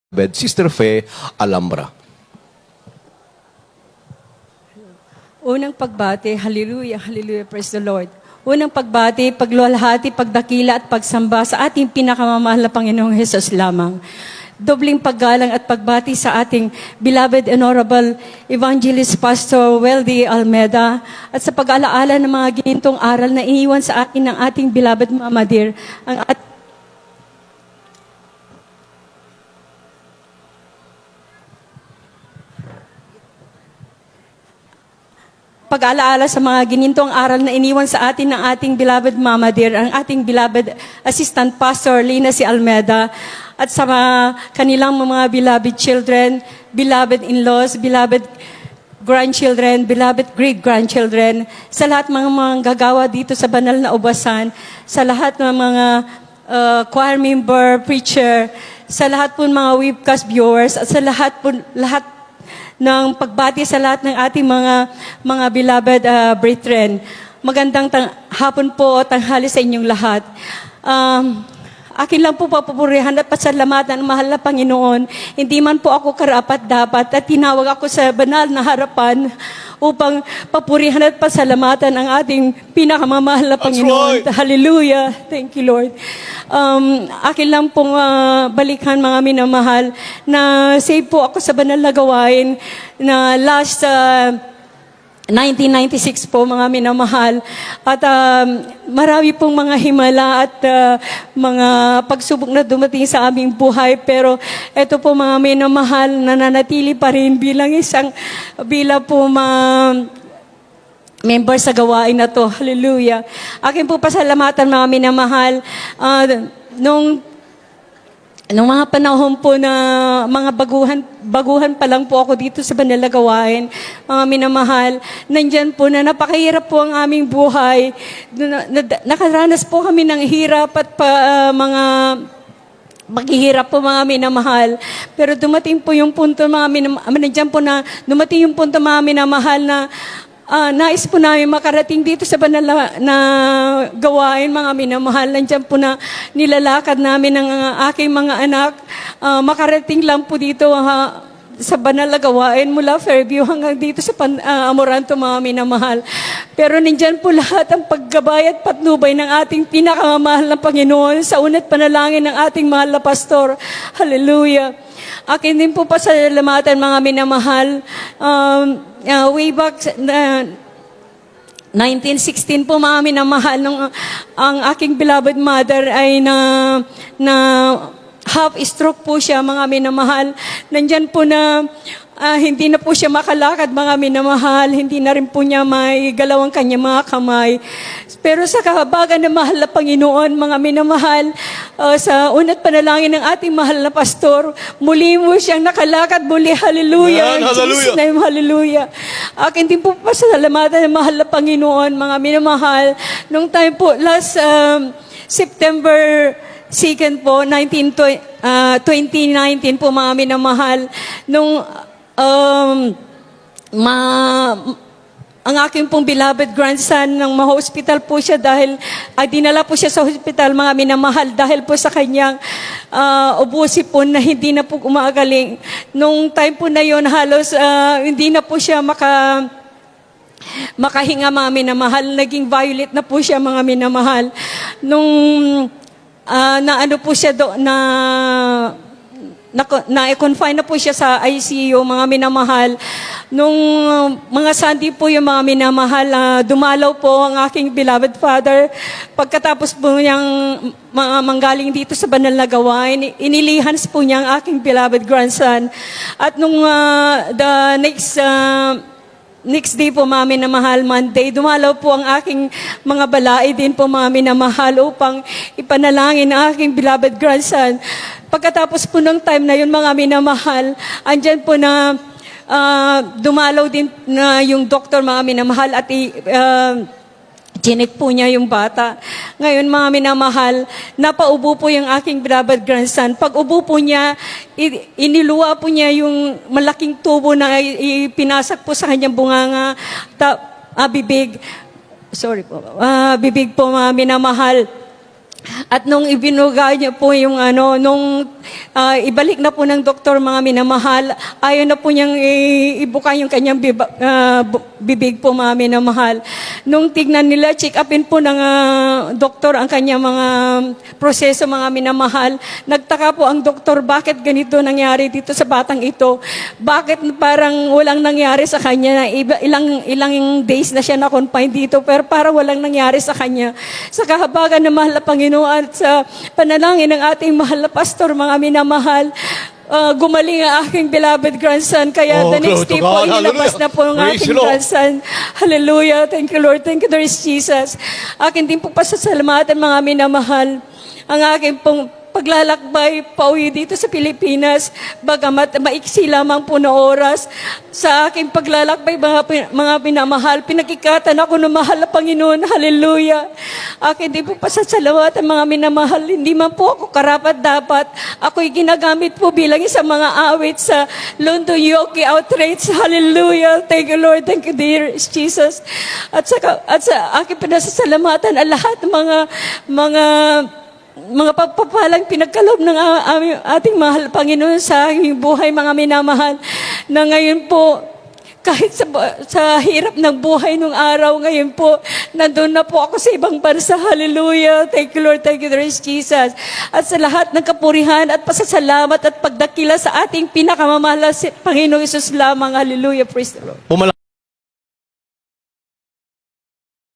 Sister Fe Alhambra. Unang pagbati, hallelujah, hallelujah, praise the Lord. Unang pagbati, pagluwalhati, pagdakila at pagsamba sa ating pinakamamahal na Panginoong Hesus lamang. Dobling paggalang at pagbati sa ating beloved Honorable Evangelist Pastor Weldy Almeda at sa pag-alaala ng mga ginintong aral na iniwan sa akin ng ating beloved Mama Dear, ang pag-alaala sa mga ginintong aral na iniwan sa atin ng ating beloved Mama Dear, ang ating beloved Assistant Pastor Lina C. Almeda, at sa kanilang mga beloved children, beloved in-laws, beloved grandchildren, beloved great-grandchildren, sa lahat mga gagawa dito sa banal na ubasan, sa lahat ng mga choir member, preacher, sa lahat po mga webcast viewers, at sa lahat ng pagbati sa lahat ng ating mga beloved brethren. Magandang hapon po o tanghali sa inyong lahat. Akin lang po papupurihan at pasalamatan ng mahal na Panginoon. Hindi man po ako karapat-dapat at tinawag ako sa banal na harapan upang papurihan at pasalamatan ang ating pinakamamahal na Panginoon. Right. Hallelujah. Thank you, Lord. Akin lang pong balikan mga minamahal na save po ako sa banal na gawain na last 1996 po mga minamahal. At marami pong mga himala at mga pagsubok na dumating sa aming buhay. Pero ito po mga minamahal, nananatili pa rin bilang po member sa gawain na to. Hallelujah. Akin po pasalamatan mga minamahal. Nung mga panahon po na mga baguhan pa lang po ako dito sa banal na gawain, mga minamahal, nandyan po na napakahirap po ang aming buhay. Nakaranas po kami ng hirap at mga maghihirap po mga minamahal. Pero dumating po yung punto dumating yung punto mga minamahal na nais po namin makarating dito sa banal na gawain, mga minamahal. Nandiyan po na nilalakad namin ng aking mga anak. Makarating lang po dito sa banal na gawain mula Fairview hanggang dito sa Amoranto, mga minamahal. Pero nandiyan po lahat ang paggabay at patnubay ng ating pinakamamahal na Panginoon sa unat panalangin ng ating mahal na pastor. Hallelujah. Akin din po pasalamatan mga minamahal. Way back 1916 po mga minamahal, ang aking beloved mother ay na half stroke po siya mga minamahal. Nandyan po na hindi na po siya makalakad mga minamahal, hindi na rin po niya may galaw ang kanyang mga kamay. Pero sa kahabagan ng mahal na Panginoon, mga minamahal, sa unat panalangin ng ating mahal na pastor, muli mo siyang nakalakad muli. Hallelujah. Amen. Hallelujah. Jesus' name, hallelujah. Akin din po pasalamatan ng mahal na Panginoon, mga minamahal. Nung time po, last September 2nd po, 2019 po mga minamahal, nung ang aking pong beloved grandson nang ma-hospital po siya dahil dinala po siya sa hospital mga minamahal dahil po sa kanyang ubusi po na hindi na po umagaling. Nung time po na yon halos hindi na po siya makahinga mga minamahal. Naging violet na po siya mga minamahal. Nung po siya na-confine na po siya sa ICU, mga minamahal. Nung mga Sunday po yung mga minamahal, dumalaw po ang aking beloved father. Pagkatapos po niyang manggaling dito sa banal na gawain, inilihans po niya ang aking beloved grandson. At nung the next day po, mga minamahal, Monday, dumalaw po ang aking mga balai din po, mga minamahal, upang ipanalangin ang aking beloved grandson. Pagkatapos po ng time na yun, mga minamahal, andyan po na dumalaw din na yung doktor, mga minamahal, at chinik po niya yung bata. Ngayon, mga minamahal, napaubo po yung aking beloved grandson. Pag ubo po niya, iniluwa po niya yung malaking tubo na ipinasak po sa kanyang bunganga, bibig. Bibig po, mga minamahal. At nung ibinuga niya po yung ibalik na po ng doktor, mga minamahal, ayaw na po niyang ibuka yung kanyang bibig po, mga minamahal. Nung tignan nila, check upin po ng doktor ang kanyang mga proseso, mga minamahal. Nagtaka po ang doktor, bakit ganito nangyari dito sa batang ito? Bakit parang walang nangyari sa kanya? Ilang days na siya na-confine dito, pero parang walang nangyari sa kanya. Sa kahabagan ng mahal na Panginoon at sa panalangin ng ating mahal na pastor, mga minamahal, gumaling ang aking beloved grandson. Kaya Oh, the next glory to day po, God. inilabas Hallelujah. na po ang Praise aking the Lord. grandson. Hallelujah. Thank you, Lord. Thank you, Lord Jesus. Akin din po pasasalamatan, mga minamahal, ang aking pong paglalakbay pauwi dito sa Pilipinas, bagamat maiksi lamang po na oras. Sa aking paglalakbay, mga pinamahal, pinakikatan ako ng mahal na Panginoon. Hallelujah. Akin din po pasasalamatan, mga minamahal, hindi man po ako karapat-dapat. Ako'y ginagamit po bilang isang mga awit sa London Yoki Outreach. Hallelujah. Thank you, Lord. Thank you, dear Jesus. At sa aking pinasasalamatan, ang lahat ng mga pagpapalang pinagkaloob ng ating mahal Panginoon sa aming buhay, mga minamahal, na ngayon po, kahit sa hirap ng buhay nung araw, ngayon po, nandun na po ako sa ibang bansa. Hallelujah. Thank you, Lord. Thank you, Lord Jesus. At sa lahat ng kapurihan at pasasalamat at pagdakila sa ating pinakamamahal na Panginoong Isus lamang. Hallelujah. Praise the Lord.